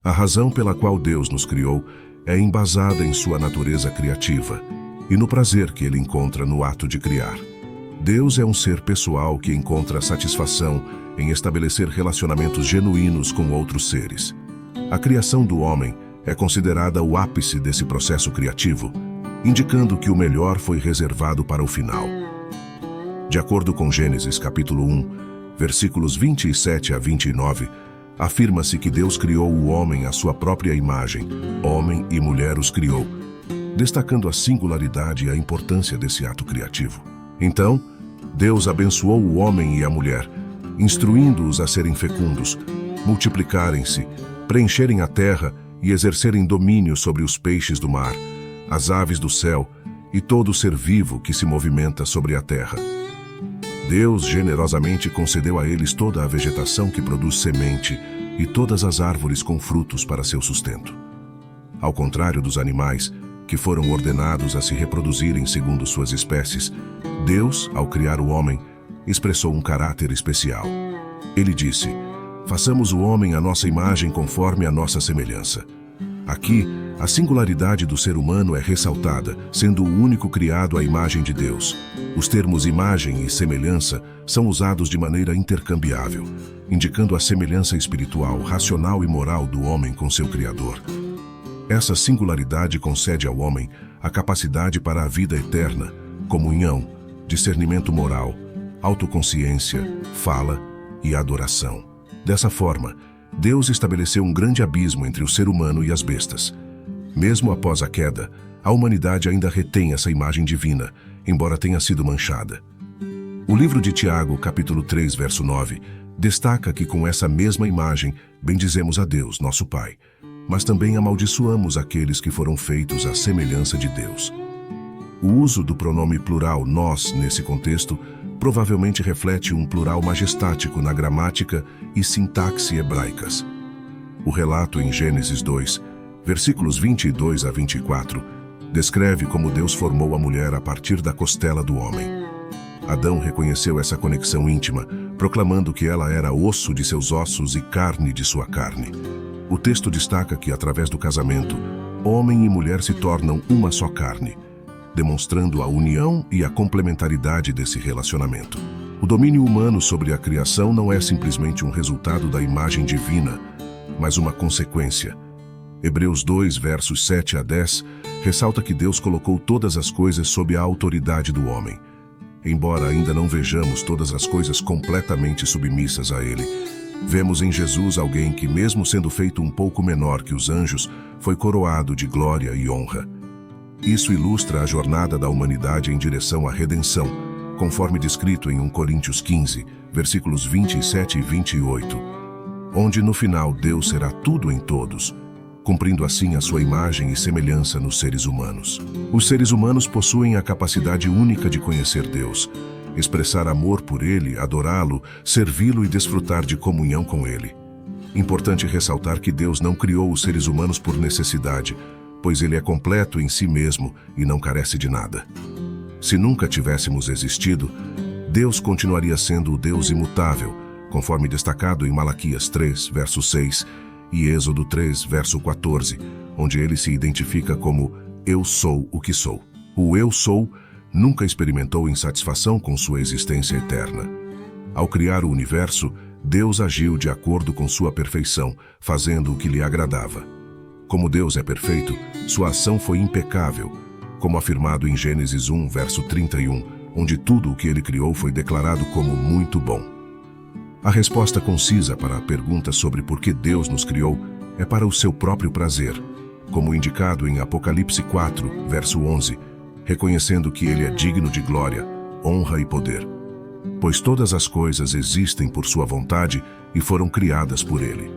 A razão pela qual Deus nos criou é embasada em sua natureza criativa e no prazer que ele encontra no ato de criar. Deus é um ser pessoal que encontra satisfação em estabelecer relacionamentos genuínos com outros seres. A criação do homem é considerada o ápice desse processo criativo, indicando que o melhor foi reservado para o final. De acordo com Gênesis capítulo 1, versículos 27 a 29, afirma-se que Deus criou o homem à sua própria imagem, homem e mulher os criou, destacando a singularidade e a importância desse ato criativo. Então, Deus abençoou o homem e a mulher, instruindo-os a serem fecundos, multiplicarem-se, preencherem a terra e exercerem domínio sobre os peixes do mar, as aves do céu e todo ser vivo que se movimenta sobre a terra. Deus generosamente concedeu a eles toda a vegetação que produz semente e todas as árvores com frutos para seu sustento. Ao contrário dos animais, que foram ordenados a se reproduzirem segundo suas espécies, Deus, ao criar o homem, expressou um caráter especial. Ele disse: "Façamos o homem à nossa imagem conforme a nossa semelhança." Aqui, a singularidade do ser humano é ressaltada, sendo o único criado à imagem de Deus. Os termos imagem e semelhança são usados de maneira intercambiável, indicando a semelhança espiritual, racional e moral do homem com seu Criador. Essa singularidade concede ao homem a capacidade para a vida eterna, comunhão, discernimento moral, autoconsciência, fala e adoração. Dessa forma, Deus estabeleceu um grande abismo entre o ser humano e as bestas. Mesmo após a queda, a humanidade ainda retém essa imagem divina, embora tenha sido manchada. O livro de Tiago, capítulo 3, verso 9, destaca que com essa mesma imagem bendizemos a Deus, nosso Pai, mas também amaldiçoamos aqueles que foram feitos à semelhança de Deus. O uso do pronome plural nós, nesse contexto, provavelmente reflete um plural majestático na gramática e sintaxe hebraicas. O relato em Gênesis 2, versículos 22 a 24, descreve como Deus formou a mulher a partir da costela do homem. Adão reconheceu essa conexão íntima, proclamando que ela era osso de seus ossos e carne de sua carne. O texto destaca que, através do casamento, homem e mulher se tornam uma só carne, demonstrando a união e a complementaridade desse relacionamento. O domínio humano sobre a criação não é simplesmente um resultado da imagem divina, mas uma consequência. Hebreus 2, versos 7 a 10, ressalta que Deus colocou todas as coisas sob a autoridade do homem. Embora ainda não vejamos todas as coisas completamente submissas a Ele, vemos em Jesus alguém que, mesmo sendo feito um pouco menor que os anjos, foi coroado de glória e honra. Isso ilustra a jornada da humanidade em direção à redenção, conforme descrito em 1 Coríntios 15, versículos 27 e 28, onde no final Deus será tudo em todos, cumprindo assim a sua imagem e semelhança nos seres humanos. Os seres humanos possuem a capacidade única de conhecer Deus, expressar amor por Ele, adorá-lo, servi-lo e desfrutar de comunhão com Ele. Importante ressaltar que Deus não criou os seres humanos por necessidade, pois Ele é completo em si mesmo e não carece de nada. Se nunca tivéssemos existido, Deus continuaria sendo o Deus imutável, conforme destacado em Malaquias 3, verso 6, e Êxodo 3, verso 14, onde Ele se identifica como Eu sou o que sou. O Eu sou nunca experimentou insatisfação com sua existência eterna. Ao criar o universo, Deus agiu de acordo com sua perfeição, fazendo o que lhe agradava. Como Deus é perfeito, sua ação foi impecável, como afirmado em Gênesis 1, verso 31, onde tudo o que ele criou foi declarado como muito bom. A resposta concisa para a pergunta sobre por que Deus nos criou é para o seu próprio prazer, como indicado em Apocalipse 4, verso 11, reconhecendo que ele é digno de glória, honra e poder, pois todas as coisas existem por sua vontade e foram criadas por ele.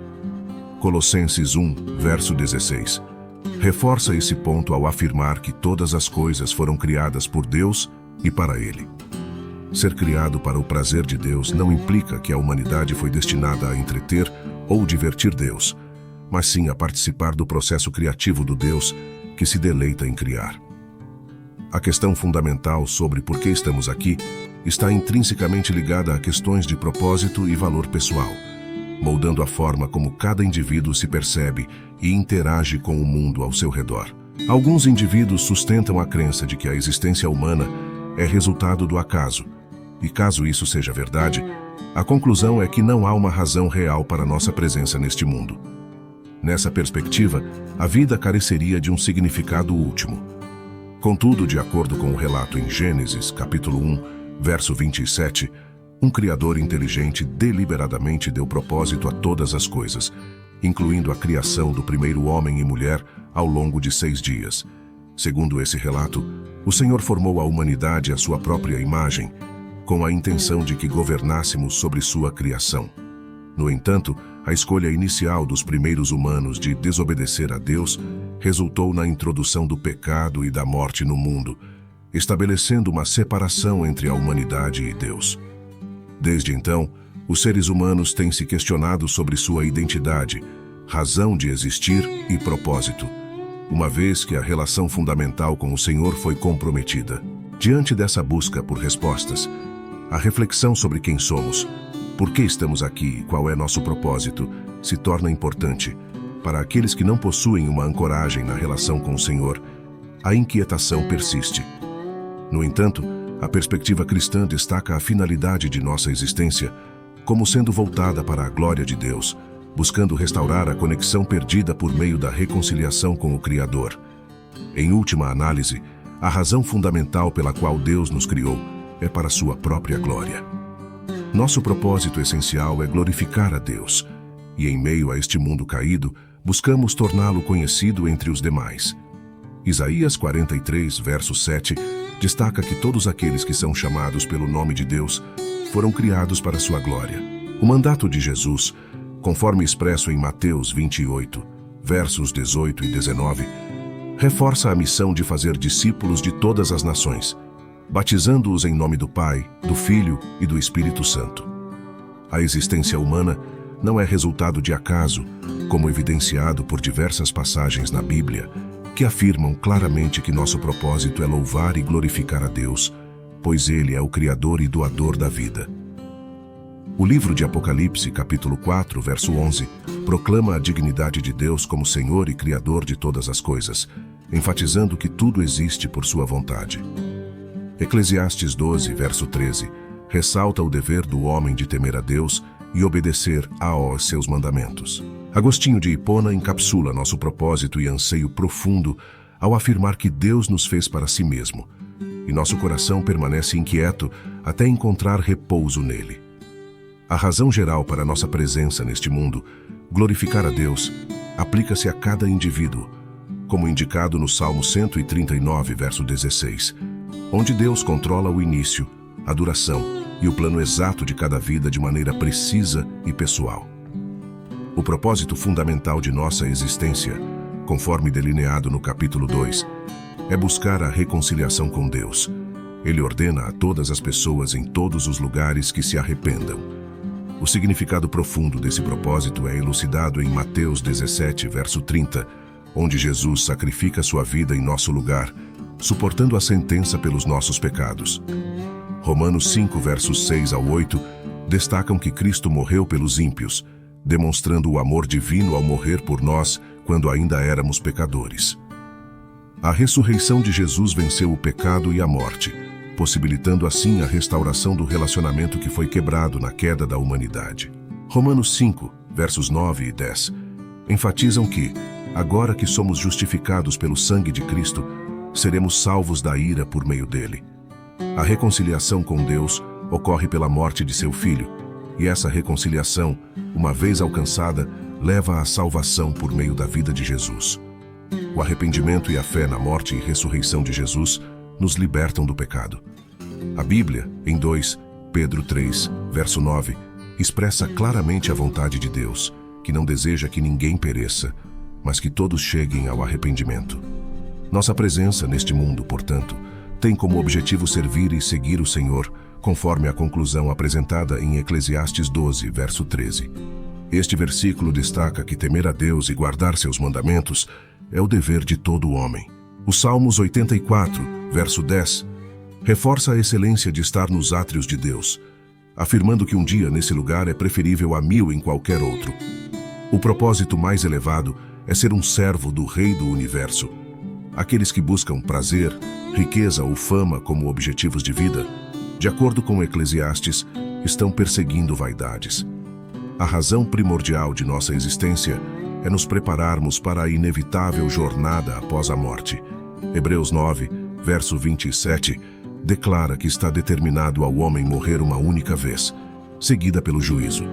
Colossenses 1, verso 16, reforça esse ponto ao afirmar que todas as coisas foram criadas por Deus e para Ele. Ser criado para o prazer de Deus não implica que a humanidade foi destinada a entreter ou divertir Deus, mas sim a participar do processo criativo do Deus que se deleita em criar. A questão fundamental sobre por que estamos aqui está intrinsecamente ligada a questões de propósito e valor pessoal. moldando a forma como cada indivíduo se percebe e interage com o mundo ao seu redor. Alguns indivíduos sustentam a crença de que a existência humana é resultado do acaso, e caso isso seja verdade, a conclusão é que não há uma razão real para nossa presença neste mundo. Nessa perspectiva, a vida careceria de um significado último. Contudo, de acordo com o relato em Gênesis, capítulo 1, verso 27, um Criador inteligente deliberadamente deu propósito a todas as coisas, incluindo a criação do primeiro homem e mulher ao longo de 6 dias. Segundo esse relato, o Senhor formou a humanidade à sua própria imagem, com a intenção de que governássemos sobre sua criação. No entanto, a escolha inicial dos primeiros humanos de desobedecer a Deus resultou na introdução do pecado e da morte no mundo, estabelecendo uma separação entre a humanidade e Deus. Desde então, os seres humanos têm se questionado sobre sua identidade, razão de existir e propósito, uma vez que a relação fundamental com o Senhor foi comprometida. Diante dessa busca por respostas, a reflexão sobre quem somos, por que estamos aqui e qual é nosso propósito, se torna importante. Para aqueles que não possuem uma ancoragem na relação com o Senhor, a inquietação persiste. No entanto, a perspectiva cristã destaca a finalidade de nossa existência como sendo voltada para a glória de Deus, buscando restaurar a conexão perdida por meio da reconciliação com o Criador. Em última análise, a razão fundamental pela qual Deus nos criou é para sua própria glória. Nosso propósito essencial é glorificar a Deus, e em meio a este mundo caído, buscamos torná-lo conhecido entre os demais. Isaías 43, verso 7, destaca que todos aqueles que são chamados pelo nome de Deus foram criados para sua glória. O mandato de Jesus, conforme expresso em Mateus 28, versos 18 e 19, reforça a missão de fazer discípulos de todas as nações, batizando-os em nome do Pai, do Filho e do Espírito Santo. A existência humana não é resultado de acaso, como evidenciado por diversas passagens na Bíblia, que afirmam claramente que nosso propósito é louvar e glorificar a Deus, pois Ele é o Criador e doador da vida. O livro de Apocalipse, capítulo 4, verso 11, proclama a dignidade de Deus como Senhor e Criador de todas as coisas, enfatizando que tudo existe por sua vontade. Eclesiastes 12, verso 13, ressalta o dever do homem de temer a Deus e obedecer aos seus mandamentos. Agostinho de Hipona encapsula nosso propósito e anseio profundo ao afirmar que Deus nos fez para si mesmo, e nosso coração permanece inquieto até encontrar repouso nele. A razão geral para nossa presença neste mundo, glorificar a Deus, aplica-se a cada indivíduo, como indicado no Salmo 139, verso 16, onde Deus controla o início, a duração e o plano exato de cada vida de maneira precisa e pessoal. O propósito fundamental de nossa existência, conforme delineado no capítulo 2, é buscar a reconciliação com Deus. Ele ordena a todas as pessoas em todos os lugares que se arrependam. O significado profundo desse propósito é elucidado em Mateus 17, verso 30, onde Jesus sacrifica sua vida em nosso lugar, suportando a sentença pelos nossos pecados. Romanos 5, versos 6 ao 8, destacam que Cristo morreu pelos ímpios, demonstrando o amor divino ao morrer por nós quando ainda éramos pecadores. A ressurreição de Jesus venceu o pecado e a morte, possibilitando assim a restauração do relacionamento que foi quebrado na queda da humanidade. Romanos 5, versos 9 e 10, enfatizam que, agora que somos justificados pelo sangue de Cristo, seremos salvos da ira por meio dele. A reconciliação com Deus ocorre pela morte de seu Filho, e essa reconciliação, uma vez alcançada, leva à salvação por meio da vida de Jesus. O arrependimento e a fé na morte e ressurreição de Jesus nos libertam do pecado. A Bíblia, em 2 Pedro 3, verso 9, expressa claramente a vontade de Deus, que não deseja que ninguém pereça, mas que todos cheguem ao arrependimento. Nossa presença neste mundo, portanto, tem como objetivo servir e seguir o Senhor, conforme a conclusão apresentada em Eclesiastes 12, verso 13. Este versículo destaca que temer a Deus e guardar seus mandamentos é o dever de todo homem. O Salmos 84, verso 10, reforça a excelência de estar nos átrios de Deus, afirmando que um dia nesse lugar é preferível a 1000 em qualquer outro. O propósito mais elevado é ser um servo do Rei do Universo. Aqueles que buscam prazer, riqueza ou fama como objetivos de vida, de acordo com Eclesiastes, estão perseguindo vaidades. A razão primordial de nossa existência é nos prepararmos para a inevitável jornada após a morte. Hebreus 9, verso 27, declara que está determinado ao homem morrer uma única vez, seguida pelo juízo.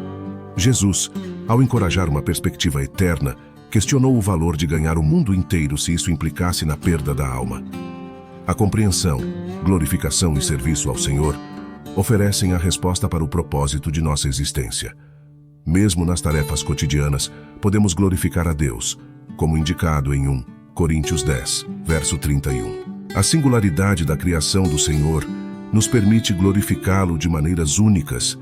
Jesus, ao encorajar uma perspectiva eterna, questionou o valor de ganhar o mundo inteiro se isso implicasse na perda da alma. A compreensão, glorificação e serviço ao Senhor oferecem a resposta para o propósito de nossa existência. Mesmo nas tarefas cotidianas, podemos glorificar a Deus, como indicado em 1 Coríntios 10, verso 31. A singularidade da criação do Senhor nos permite glorificá-lo de maneiras únicas,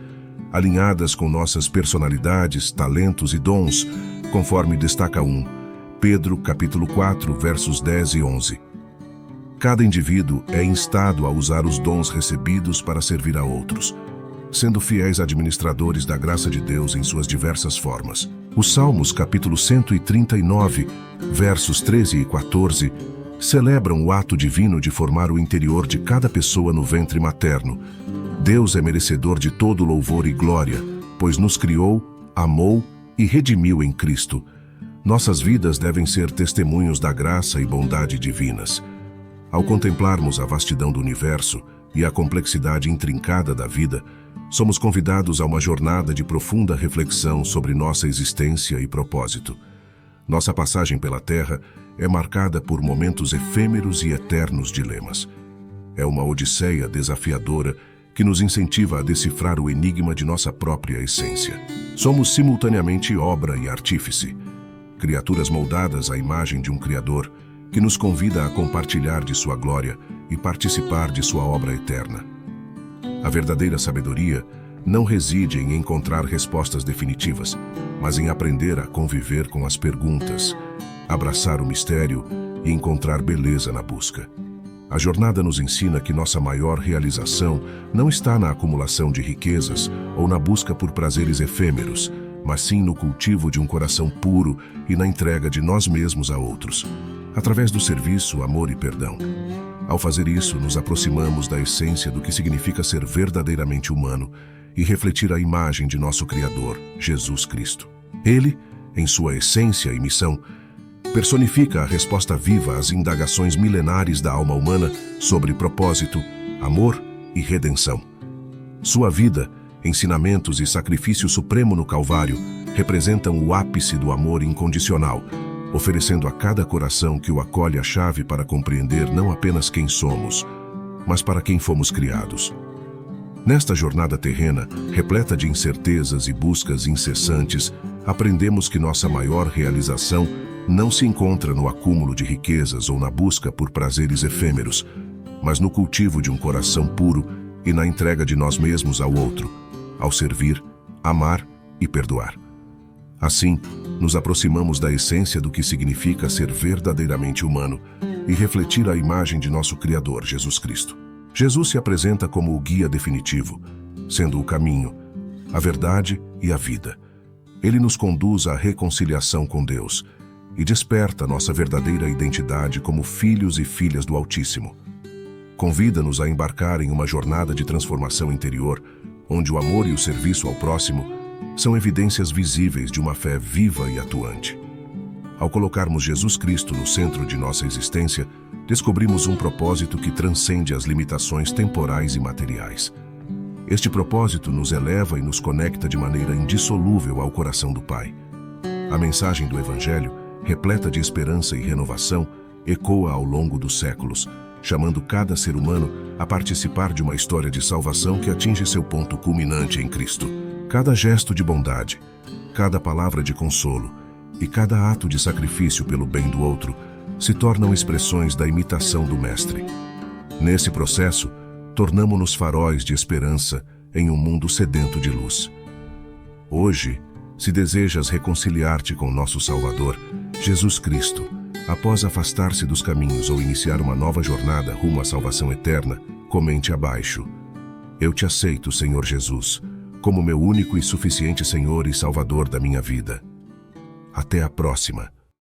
alinhadas com nossas personalidades, talentos e dons, conforme destaca 1 Pedro, capítulo 4, versos 10 e 11. Cada indivíduo é instado a usar os dons recebidos para servir a outros, sendo fiéis administradores da graça de Deus em suas diversas formas. Os Salmos, capítulo 139, versos 13 e 14, celebram o ato divino de formar o interior de cada pessoa no ventre materno. Deus é merecedor de todo louvor e glória, pois nos criou, amou e redimiu em Cristo. Nossas vidas devem ser testemunhos da graça e bondade divinas. Ao contemplarmos a vastidão do universo e a complexidade intrincada da vida, somos convidados a uma jornada de profunda reflexão sobre nossa existência e propósito. Nossa passagem pela Terra é marcada por momentos efêmeros e eternos dilemas. É uma odisseia desafiadora que nos incentiva a decifrar o enigma de nossa própria essência. Somos simultaneamente obra e artífice, criaturas moldadas à imagem de um Criador que nos convida a compartilhar de sua glória e participar de sua obra eterna. A verdadeira sabedoria não reside em encontrar respostas definitivas, mas em aprender a conviver com as perguntas, abraçar o mistério e encontrar beleza na busca. A jornada nos ensina que nossa maior realização não está na acumulação de riquezas ou na busca por prazeres efêmeros, mas sim no cultivo de um coração puro e na entrega de nós mesmos a outros, através do serviço, amor e perdão. Ao fazer isso, nos aproximamos da essência do que significa ser verdadeiramente humano e refletir a imagem de nosso Criador, Jesus Cristo. Ele, em sua essência e missão, personifica a resposta viva às indagações milenares da alma humana sobre propósito, amor e redenção. Sua vida, ensinamentos e sacrifício supremo no Calvário representam o ápice do amor incondicional, oferecendo a cada coração que o acolhe a chave para compreender não apenas quem somos, mas para quem fomos criados. Nesta jornada terrena, repleta de incertezas e buscas incessantes, aprendemos que nossa maior realização não se encontra no acúmulo de riquezas ou na busca por prazeres efêmeros, mas no cultivo de um coração puro e na entrega de nós mesmos ao outro, ao servir, amar e perdoar. Assim, nos aproximamos da essência do que significa ser verdadeiramente humano e refletir a imagem de nosso Criador, Jesus Cristo. Jesus se apresenta como o guia definitivo, sendo o caminho, a verdade e a vida. Ele nos conduz à reconciliação com Deus e desperta nossa verdadeira identidade como filhos e filhas do Altíssimo. Convida-nos a embarcar em uma jornada de transformação interior, onde o amor e o serviço ao próximo são evidências visíveis de uma fé viva e atuante. Ao colocarmos Jesus Cristo no centro de nossa existência, descobrimos um propósito que transcende as limitações temporais e materiais. Este propósito nos eleva e nos conecta de maneira indissolúvel ao coração do Pai. A mensagem do Evangelho, repleta de esperança e renovação, ecoa ao longo dos séculos, chamando cada ser humano a participar de uma história de salvação que atinge seu ponto culminante em Cristo. Cada gesto de bondade, cada palavra de consolo e cada ato de sacrifício pelo bem do outro se tornam expressões da imitação do Mestre. Nesse processo, tornamo-nos faróis de esperança em um mundo sedento de luz. Hoje, se desejas reconciliar-te com nosso Salvador, Jesus Cristo, após afastar-se dos caminhos ou iniciar uma nova jornada rumo à salvação eterna, comente abaixo: Eu te aceito, Senhor Jesus, como meu único e suficiente Senhor e Salvador da minha vida. Até a próxima.